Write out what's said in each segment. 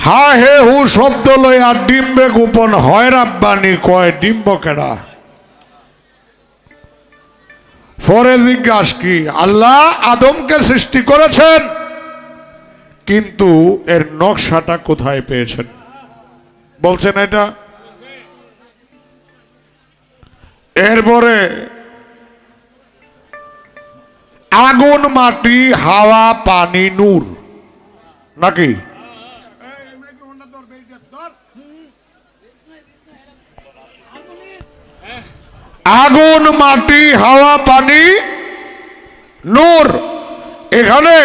হা হে হু শব্দ লইয়া ডিম্বে গোপন হয় রাব্বানি কয় ডিম্ব কেডা। পরে জিজ্ঞাসা কি আল্লাহ আদমকে সৃষ্টি করেছেন, কিন্তু এর নকশাটা কোথায় পেয়েছেন? বলছেন এটা। এরপরে আগুন মাটি হাওয়া পানি নূর নাকি? আগুন মাটি হাওয়া পানি নূর। এখানে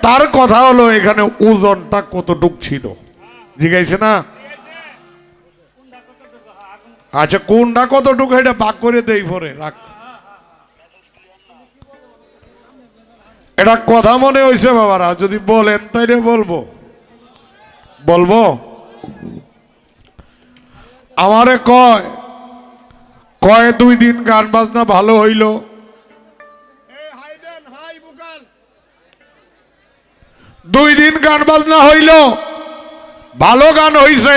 তার কথা হলো এখানে ওজনটা কতটুক ছিল জিজ্ঞাসা না। আচ্ছা কোনটা কতটুকু এটা ভাগ করে দেই পরে রাখ। এটা কথা মনে হয়েছে বাবারা, যদি বলেন তাইলে বলবো। বলবো আমারে কয় কয় 2 দিন গান বাজনা ভালো হইল। 2 দিন গান বাজনা হইল, ভালো গান হইছে।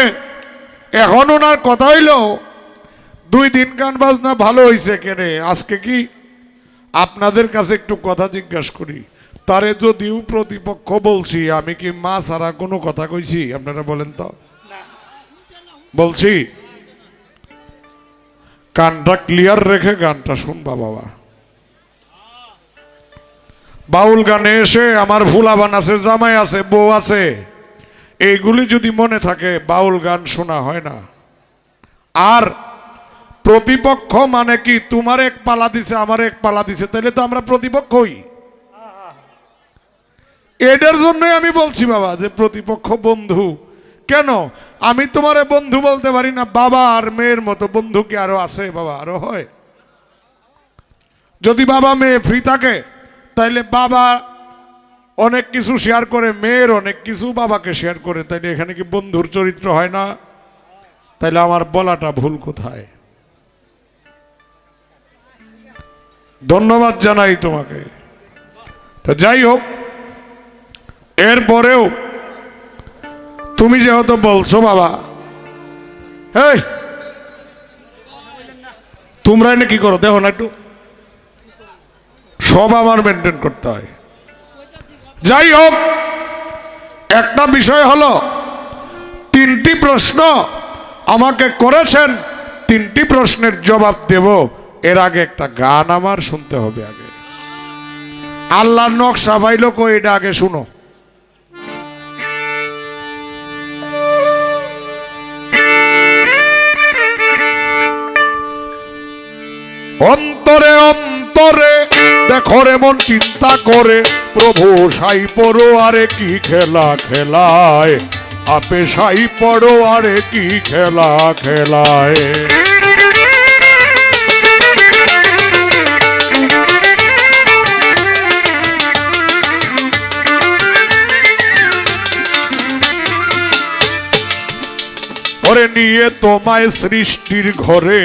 এখন ওনার কথা হইল 2 দিন গান বাজনা ভালো হইছে কেনে, আজকে কি আপনাদের কাছে একটু কথা জিজ্ঞাসা করি। তারে যদিও প্রতিপক্ষ বলছি, আমি কি মা ছাড়া কোনো কথা কইছি? আপনারা বলেন তো। বলছি কানটা ক্লিয়ার রেখে গানটা শুনবা বাবা। বাউল গানে এসে আমার ফুলাবান আছে, জামাই আছে, বউ আছে, এইগুলি যদি মনে থাকে বাউল গান শোনা হয় না। আর প্রতিপক্ষ মানে কি তোমার এক পালা দিছে আমার এক পালা দিছে, তাহলে তো আমরা প্রতিপক্ষই। এটার জন্যই আমি বলছি বাবা যে প্রতিপক্ষ বন্ধু কেন, আমি তোমারে বন্ধু বলতে পারি না? বাবা আর মেয়ের মতো বন্ধু কি আরো আছে বাবা? আরো হয়। যদি বাবা মেয়ে ফ্রি থাকে তাইলে বাবা অনেক কিছু শেয়ার করে, মেয়ের অনেক কিছু বাবাকে শেয়ার করে, তাইলে এখানে কি বন্ধুর চরিত্র হয় না? তাইলে আমার বলাটা ভুল কোথায়? ধন্যবাদ জানাই তোমাকে। তো যাই হোক, এরপরেও তুমি যেহেতু বলছো বাবা, এই তোমরা এনে কি করো দেখো না একটু, সব আমার মেনটেন করতে হয়। যাই হোক, একটা বিষয় হলো 3টি প্রশ্ন আমাকে করেছেন, 3টি প্রশ্নের জবাব দেব। এর আগে একটা গান আমার শুনতে হবে। আগে আল্লাহর নকশা পাইলো কই, এটা আগে শুনো। অন্তরে অন্তরে দেখো রে মন চিন্তা করে, প্রভু সাই পড়ো আরে কি খেলা খেলায়, আপে সাই পড়ো আরে কি খেলা খেলায়। ওরে নিয়ে তোমায় সৃষ্টির ঘরে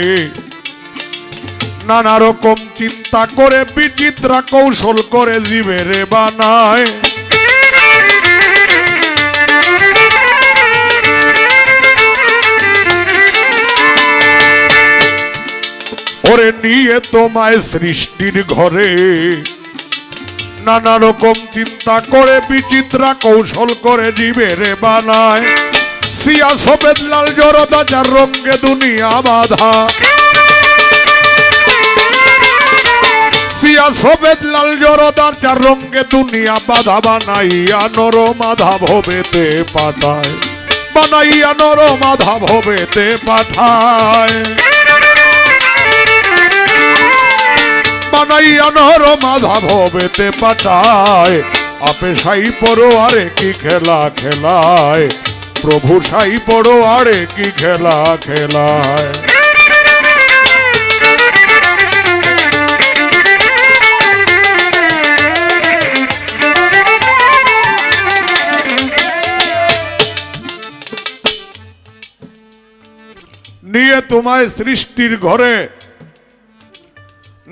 নানা রকম চিন্তা করে, বিচিত্র কৌশল করে জীবেরে বানায়। ওরে নিয়ে তোমায় সৃষ্টির ঘরে নানা রকম চিন্তা করে, বিচিত্র কৌশল করে জীবেরে বানায়। সিয়া সফেদ লাল জরদা যার রঙে দুনিয়া বাধা, সিয়া সফেদ লাল জরদার চার রঙে দুনিয়া বাধা, বানাইয়া নর মাধা ভবেতে পাঠায়, বানাইয়া নর মাধা ভবেতে পাঠায়, বানাইয়া নর মাধা ভবেতে পাঠায়। আপে সাই পড়ো আরে কি খেলা খেলায়, প্রভু সাই পড়ো আরে কি খেলা খেলায়। নিয়ে তোমায় সৃষ্টির ঘরে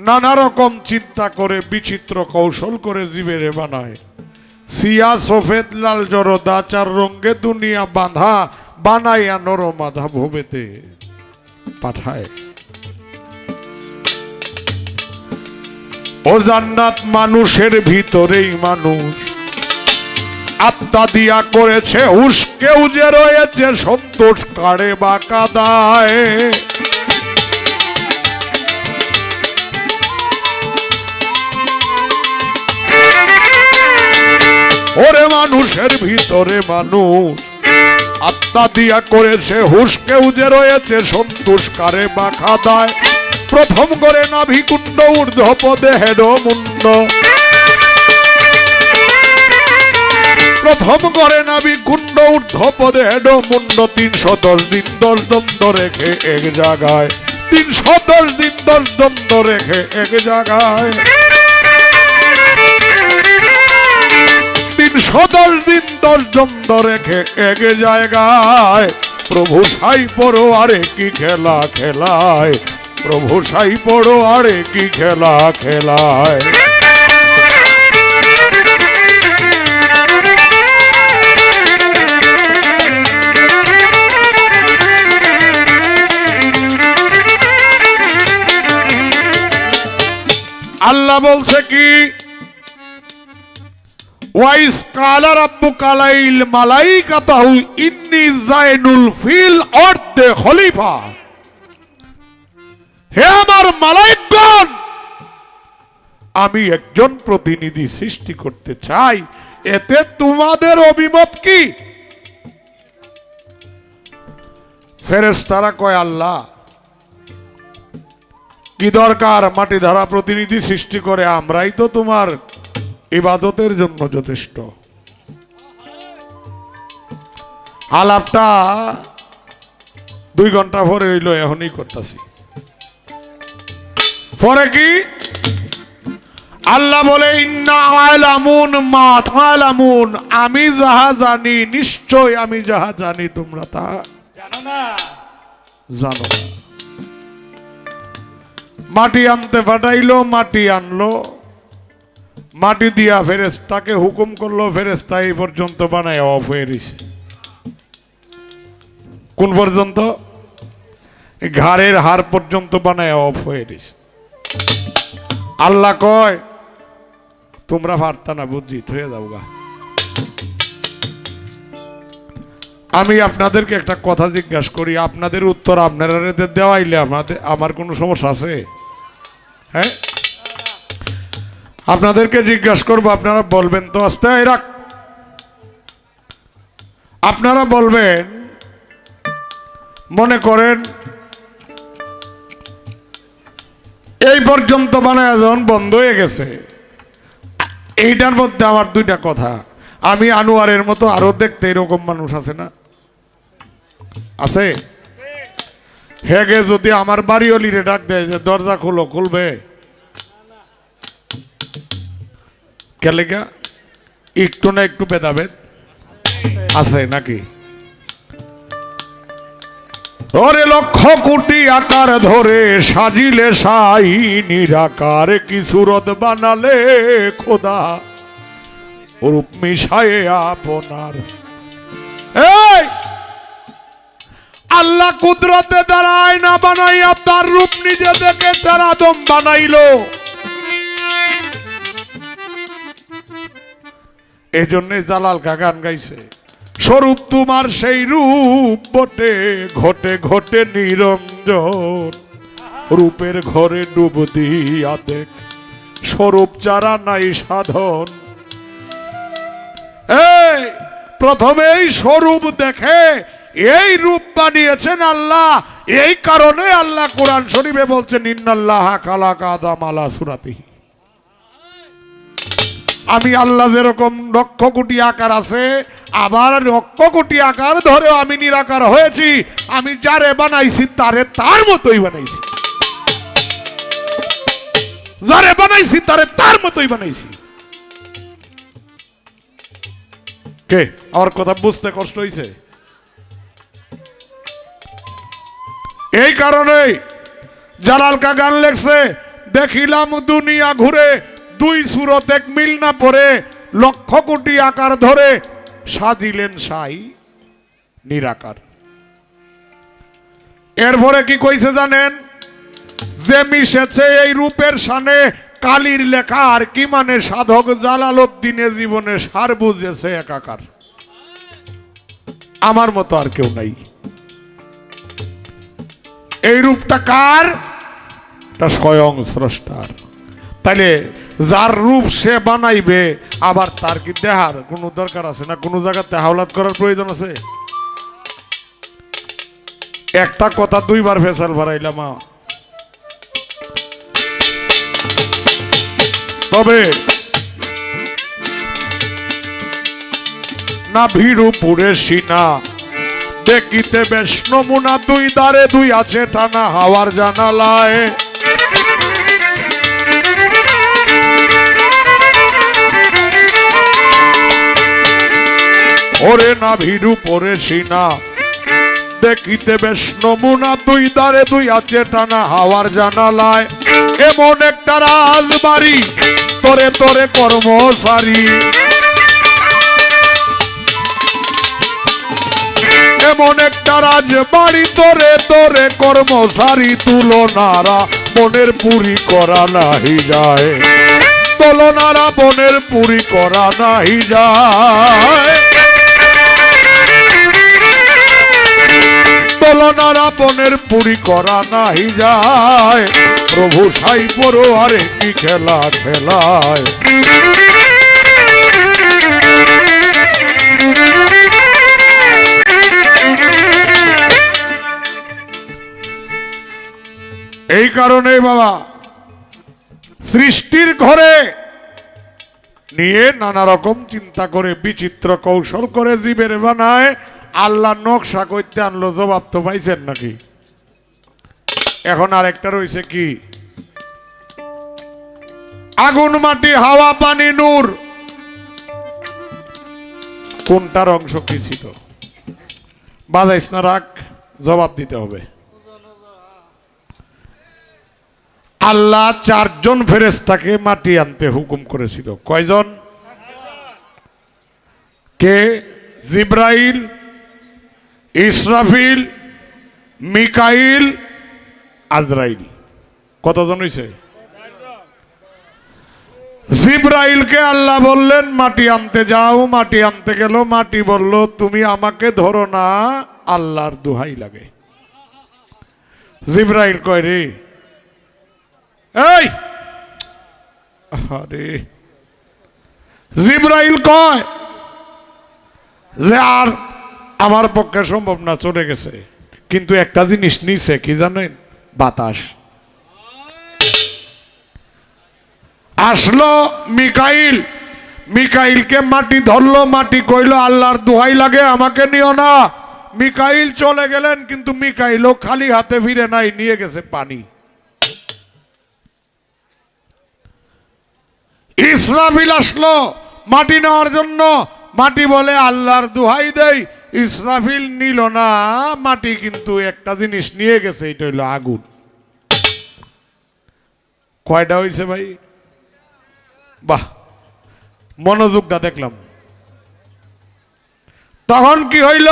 নানা রকম চিন্তা করে, বিচিত্র কৌশল করে জীবেরে বানায়। সিয়া সফেদ লাল জরদা চার রঙ্গে দুনিয়া বাঁধা বানাইয়া নরমাধা ভবেতে পাঠায়। ও জান্নাত মানুষের ভিতরেই মানুষ আত্মা দিয়া করেছে হুশ, কেউ যে রয়েছে সন্তোষ কারে বা কাদায়। ওরে মানুষের ভিতরে মানুষ আত্মা দিয়া করেছে হুশ, কেউ যে রয়েছে সন্তোষ কারে বা কাদায়। প্রথম করে নাভিকুণ্ড ঊর্ধ্ব পদে হেড মুন্ড, প্রথম করে নাভিকুণ্ড ঊর্ধ্ব পদে হেড মুন্ড। 310 দিন 10 দ্বন্দ্ব রেখে এক জায়গায়, 310 দিন 10 দ্বন্দ্ব রেখে এক জায়গায়, 310 দিন 10 দ্বন্দ্ব রেখে এক জায়গায়। প্রভু সাই পড়ো আরে কি খেলা খেলায়, প্রভু সাই পড়ো আরে কি খেলা খেলায়। আল্লাহ বলছে কি, ওয়াইস কালা রাব্বুকা লাইল মালাইকাতাহু ইন্নী জাইনুল ফিল আরদে খলিফা। হে আমার মালাইকগণ, আমি একজন প্রতিনিধি সৃষ্টি করতে চাই, এতে তোমাদের অভিমত কি? ফেরেশতারা কয় আল্লাহ কি দরকার মাটি ধারা প্রতিনিধি সৃষ্টি করে, আমরাই তো তোমার ইবাদতের জন্য যথেষ্ট। আলাপটা 2 ঘন্টা পরে হইল, এখনই করতেছি। পরে কি আল্লাহ বলে ইন্না আলামুন মা তালামুন, আমি যাহা জানি নিশ্চয় আমি যাহা জানি তোমরা তা জানো না। মাটি আনতে পাঠাইলো, মাটি আনলো, মাটি দিয়া ফেরেশতাকে হুকুম করলো, ফেরেশতা এই পর্যন্ত বানায় অফ হয়ে গেছে। কোন পর্যন্ত? ঘাড়ের হাড় পর্যন্ত বানায় অফ হয়ে গেছে। আল্লাহ কয় তোমরা পারতা না, বুঝিত হয়ে যাও গা। আমি আপনাদেরকে একটা কথা জিজ্ঞাসা করি, আপনাদের উত্তর আপনারা দেওয়াইলে আমার কোনো সমস্যা আছে? হ্যাঁ, আপনাদেরকে জিজ্ঞাসা করবো, আপনারা বলবেন তো? আস্তে রাখ, আপনারা বলবেন, মনে করেন এই পর্যন্ত বানায় যখন বন্ধ হয়ে গেছে, এইটার মধ্যে আমার 2টা কথা। আমি আনোয়ারের মতো আরো দেখতে এরকম মানুষ আছে না? আছে? হেগে যদি আমার বাড়িওয়ালিরে ডাক দেয় যে দরজা খুলো, খুলবে? কেলেগা একটু না একটু ভেদাভেদ আছে নাকি? ওরে লক্ষ কোটি আকার ধরে সাজিলে সাই নিরাকার, কি সুরত বানালে খোদা রূপ মিশায়ে আপনার। এই আল্লাহ কুদরতে দ্বারা আয়না বানাইয়া তার রূপ নিজে দেখে তার আদম বানাইলো। এই জন্যে জালাল কা গান গাইছে, স্বরূপ তোমার সেই রূপ বটে ঘটে ঘটে নিরঞ্জন, রূপের ঘরে ডুব দিয়া দেখ স্বরূপ যারা নাই সাধন। এই প্রথমেই স্বরূপ দেখে এই রূপ বানিয়েছেন আল্লাহ। এই কারণে আল্লাহ কোরআন শরীফে বলছেন ইন্নাল্লাহা খালাকা আদম আলা সুরাতিহি। আমি আল্লাহ যেরকম লক্ষ কোটি আকার আছে, আবার লক্ষ কোটি আকার ধরেও আমি নিরাকার হয়েছি। আমি যারে বানাইছি তারে তার মতোই বানাইছি, যারে বানাইছি তারে তার মতোই বানাইছি। কে আমার কথা বুঝতে কষ্ট হইছে? এই কারণে জালাল কা গান লেখছে, দেখিলাম দুনিয়া ঘুরে 2 সুরত এক মিল না পড়ে, লক্ষ কোটি আকার ধরে সাজিলেন সাই নিরাকার। এরপরে কি কইছে জানেন? যে মিশেছে এই রূপের সানে কালির লেখা আর কি মানে সাধক জালালউদ্দিনে জীবনে সার বুঝেছে একাকার। আমার মতো আর কেউ নাই। এই রূপটা কার? তা স্বয়ং স্রষ্টার। তাইলে যার রূপ সে বানাইবে, আবার তার কি দেহার কোনো দরকার আছে না? কোনো জায়গাতে হাওলাত করার প্রয়োজন আছে? একটা কথা দুইবার ফেসাল ভরাইলাম। তবে না ভিড়ু পুরে সিনা দেখিতে বেশ নমুনা, দুই দারে দুই আছে টানা হাওয়ার জানালায়। ওরে না ভিড়ু পরে সিনা দেখিতে বেশ নমুনা, দুই দারে দুই আছে টানা হাওয়ার জানালায়। এমন একটা রাজবাড়ি তোরে তোরে কর্মচারী, এমন একটা রাজবাড়ি তোরে তোরে কর্মচারী, তুলনারা মনের পুরি করা নাহি যায়, তুলনারা মনের পুরি করা নাহি যায়, তুলনারা মনের পুরি করা নাহি যায়। প্রভু সাই পড়ো আরে কি খেলা খেলায়। এই কারণে বাবা সৃষ্টির ঘরে নিয়ে নানা রকম চিন্তা করে বিচিত্র কৌশল করে জীবের বানায়। আল্লাহ নকশা করতে আনলো, জবাব তো পাইছেন নাকি? এখন আরেকটা রয়েছে কি? আগুন মাটি হাওয়া পানি নূর, কোনটার অংশ কি ছিল? বাজাইস না, রাখ, জবাব দিতে হবে। আল্লাহ চারজন ফেরেশতাকে মাটি আনতে হুকুম করেছিল। কয়জন? কে? জিব্রাইল, ইসরাফিল, মিকাইল, আজরাইল। কতজন হইছে? জিব্রাইলকে আল্লাহ বললেন মাটি আনতে যাও। মাটি আনতে গেল, মাটি বলল তুমি আমাকে ধরো না, আল্লাহর দোহাই লাগে। জিব্রাইল কয় রে, এই আরে, জিব্রাইল কয় যে আর আমার পক্ষে সম্ভব না, চলে গেছে। কিন্তু একটা জিনিস নিছে, কি জানেন? বাতাস। আসলো মিকাইল, মিকাইলকে মাটি ধরলো, মাটি কইলো আল্লাহর দোহাই লাগে আমাকে নিও না। মিকাইল চলে গেলেন, কিন্তু মিকাইলও খালি হাতে ফিরে নাই, নিয়ে গেছে পানি। ইসরাফিল আসলো মাটি নেওয়ার জন্য, মাটি বলে আল্লাহর দোহাই দেই। ইসরাফিল নিল না মাটি, কিন্তু একটা জিনিস নিয়ে গেছে, এটা হইল আগুন। কয়টা হইছে ভাই? বাহ, মনোযোগটা দেখলাম। তখন কি হইল?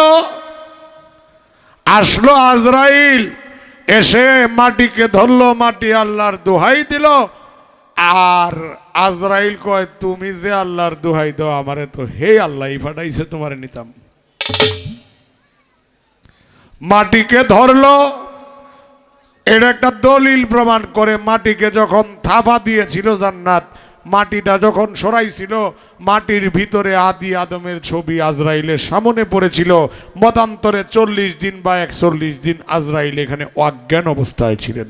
আসলো আজরাইল, এসে মাটিকে ধরলো, মাটি আল্লাহর দোহাই দিল। আর আজরাইল কয় তুমি যে আল্লাহর দোহাই দাও, আমারে তো হে আল্লাহ পাঠাইছে, তোমারে নিতাম। মাটিকে ধরলো, এটা একটা দলিল প্রমাণ করে। মাটিকে যখন থাপা দিয়েছিল জান্নাত, মাটিটা যখন সরাইছিল, মাটির ভিতরে আদি আদমের ছবি আজরাইলের সামনে পড়েছিল। মতান্তরে 40 দিন বা 41 দিন আজরাইল এখানে অজ্ঞান অবস্থায় ছিলেন।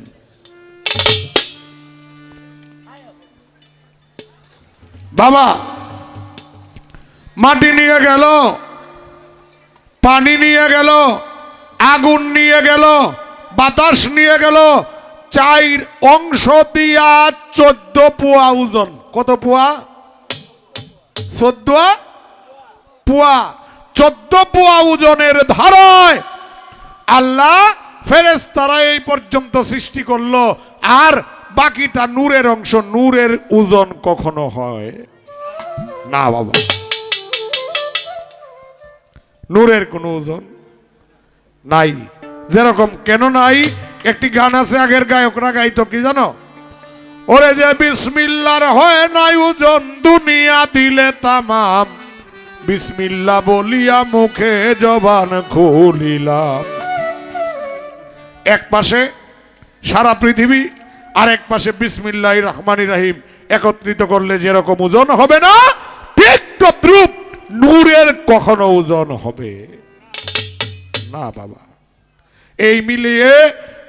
বাবা মাটি নিয়ে গেল, পানি নিয়ে গেল, আগুন নিয়ে গেল, বাতাস নিয়ে গেল। 4 অংশ দিয়া 14 পোয়া ওজন। কত পোয়া? 14 পোয়া। 14 পোয়া ওজনের ধারায় আল্লাহ ফেরেশতারা এই পর্যন্ত সৃষ্টি করলো। আর বাকিটা নূরের অংশ। নূরের ওজন কখনো হয় না বাবা, নূরের কোনো ওজন নাই। যেরকম কেন নাই, একটি গান আছে আগের গায়করা গাইতো, কি জানো? ওরে যে বিসমিল্লার হয় নাই ওজন, দুনিয়া দিলে তামাম, বিসমিল্লা বলিয়া মুখে জবান খুলিলাম। এক পাশে সারা পৃথিবী, আর এক পাশে বিসমিল্লাহির রহমানির রহিম একত্রিত করলে যেরকম ওজন হবে না, ঠিক তদ্রূপ নূরের কখনো ওজন হবে না বাবা। এই মিলিয়ে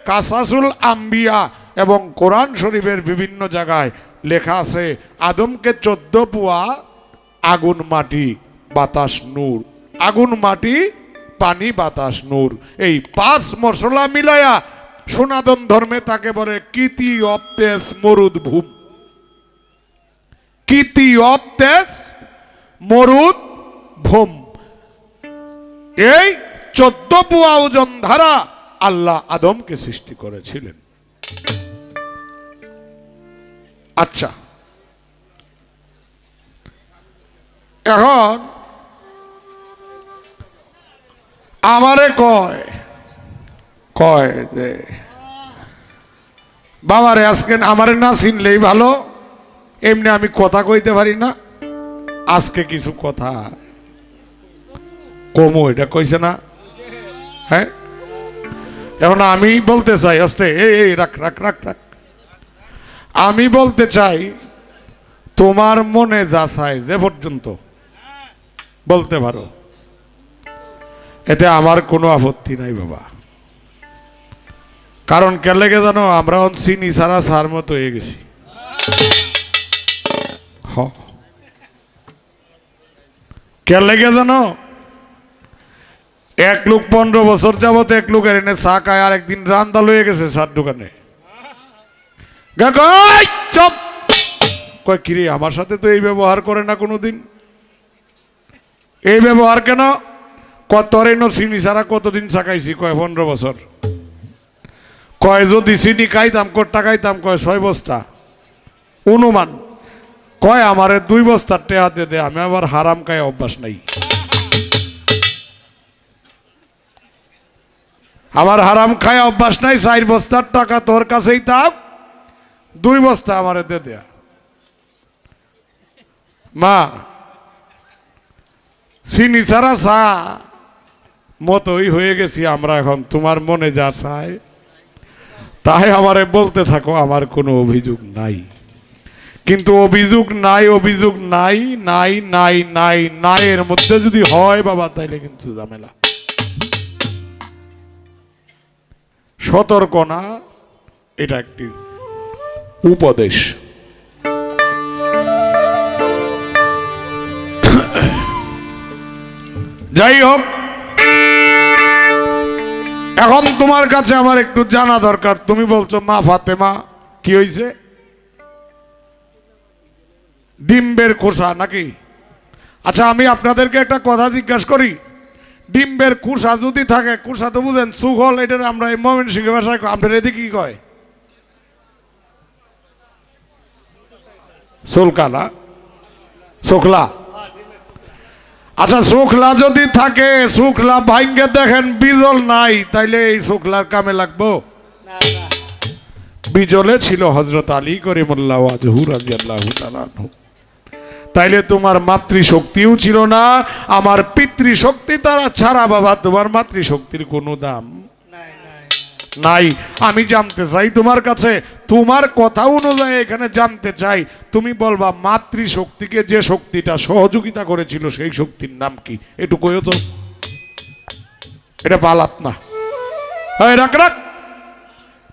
কাসাসুল আম্বিয়া এবং কোরআন শরীফের বিভিন্ন জায়গায় লেখা আছে আদমকে 14 পুয়া আগুন মাটি বাতাস নূর, আগুন মাটি পানি বাতাস নূর, এই 5 মশলা মিলায়া সনাতন ধর্মে তাকে বলে কীতি অফ তেজ মরুদ ভূম, কীতি অফ তেজ মরুদ ভূম। এই 14 পুয়া ওজন ধারা আল্লাহ আদমকে সৃষ্টি করেছিলেন। আচ্ছা, এখন আমারে কয় যে বাবারে আজকে আমারে না চিনলেই ভালো, এমনি আমি কথা কইতে পারি না, আজকে কিছু কথা কমো, এটা কইছে না? হ্যাঁ, এখন আমি বলতে চাই, আস্তে এই রাখ রাখ রাখ রাখ, আমি বলতে চাই তোমার মনে যা চায় যে পর্যন্ত বলতে পারো, এতে আমার কোনো আপত্তি নাই বাবা। কারণ কে লেগে জানো, আমরা চিনি সারা সার মতো হয়ে গেছি। কে লেগে জানো, এক লোক 15 বছর যাবত এক লোকের এনে চা খায়, আর একদিন রান্দা লয়ে গেছে চার দোকানে। চপ কয় কিরে, আমার সাথে তো এই ব্যবহার করে না কোনোদিন, এই ব্যবহার কেন? কত চিনি ছাড়া কতদিন চা খাইছি? কয় 15 বছর। কয় যদি চিনি খাইতাম কটা খাইতাম? কয় 6 বস্তা অনুমান। কয় আমারে 2 বস্তার টেহাতে দে, আমি আবার হারাম খাই অভ্যাস নাই, আমার হারাম খায় অভ্যাস নাই। 4 বস্তার টাকা তোর কাছেই থাক, 2 বস্তা আমারে দে দেয়া। মা চিনি ছাড়া চা মতোই হয়ে গেছি আমরা এখন, তোমার মনে যা চায় তাই আমারে বলতে থাকো, আমার কোনো অভিযোগ নাই। কিন্তু অভিযোগ নাই, অভিযোগ নাই নাই নাই নাই নাই এর মধ্যে যদি হয় বাবা, তাইলে কিন্তু ঝামেলা। সতর্ক না, এটা একটি উপদেশ। যাই হোক, এখন তোমার কাছে আমার একটু জানা দরকার। তুমি বলছো মা ফাতেমা কি হয়েছে? ডিম্বের খোসা নাকি? আচ্ছা, আমি আপনাদেরকে একটা কথা জিজ্ঞাসা করি, ডিম্বের খোসা যদি থাকে, খোসা তো বুঝেন সুখল, এটা আমরা এই ময়মনসিংহ ভাষায় আপনার এদিকে কি কয়? সোলকালা, শোকলা। আচ্ছা, শুকলা যদি থাকে, শুকলা ভাঙ্গে দেখেন বিজল নাই, তাইলে এই শুকলার কামে লাগবো? বিজলে ছিল হযরত আলী করিমুল্লাহ ওয়াজহু রাদিয়াল্লাহু তাআলা আনহু। তাইলে তোমার মাতৃশক্তিও ছিল না, আমার পিতৃশক্তি তারা ছাড়া বাবা তোমার মাতৃশক্তির কোনো দাম নাই। আমি জানতে চাই তোমার কাছে, তোমার কথা অনুযায়ী এখানে জানতে চাই, তুমি বলবা মাতৃশক্তিকে যে শক্তিটা সহযোগিতা করেছিল সেই শক্তির নাম কি? একটু কইও তো, এটা পালাত না। রাখ রাখ,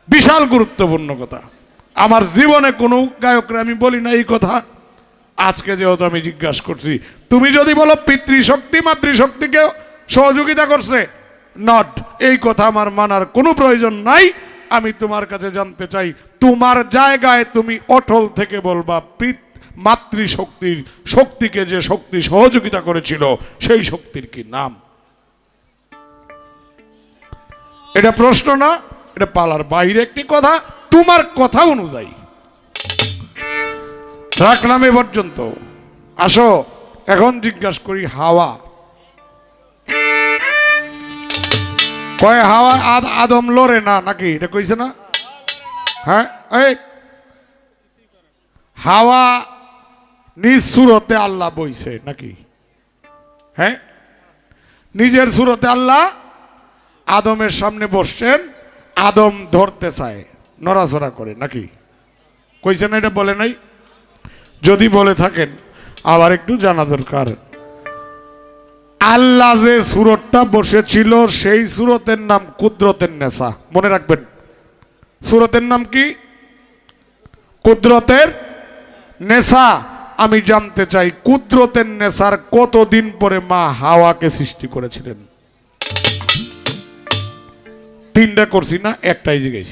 বিশাল গুরুত্বপূর্ণ কথা। আমার জীবনে কোনো গায়করা আমি বলি না এই কথা, আজকে যেহেতু আমি জিজ্ঞাসা করছি, তুমি যদি বলো পিতৃশক্তি মাতৃশক্তিকে সহযোগিতা করছে, নট, এই কথা আমার মানার কোনো প্রয়োজন নাই। আমি তোমার কাছে জানতে চাই, তোমার জায়গায় তুমি অটল থেকে বলবা মাতৃশক্তির শক্তিকে যে শক্তি সহযোগিতা করেছিল সেই শক্তির কি নাম? এটা প্রশ্ন না, এটা পালার বাইরে একটি কথা। তোমার কথা অনুযায়ী রাখলাম এ পর্যন্ত। আসো এখন জিজ্ঞাসা করি হাওয়া কয় হাওয়া আদম লড়ে না নাকি এটা কইছে না? হ্যাঁ, এই হাওয়া নিজ সুরতে আল্লাহ বইছে নাকি? হ্যাঁ, নিজের সুরতে আল্লাহ আদমের সামনে বসছেন, আদম ধরতে চায়, নড়াচড়া করে নাকি? কইছে না? এটা বলে নাই? যদি বলে থাকেন আবার একটু জানা দরকার, আল্লাহ যে সুরতটা বসেছিল সেই সুরতের নাম কুদরতের নেশা। মনে রাখবেন, সুরতের নাম কি? কুদরতের নেশা। আমি জানতে চাই কুদরতের নেশার কতদিন পরে মা হাওয়াকে সৃষ্টি করেছিলেন? তিনটা করছি না, একটাই জিজ্ঞেস।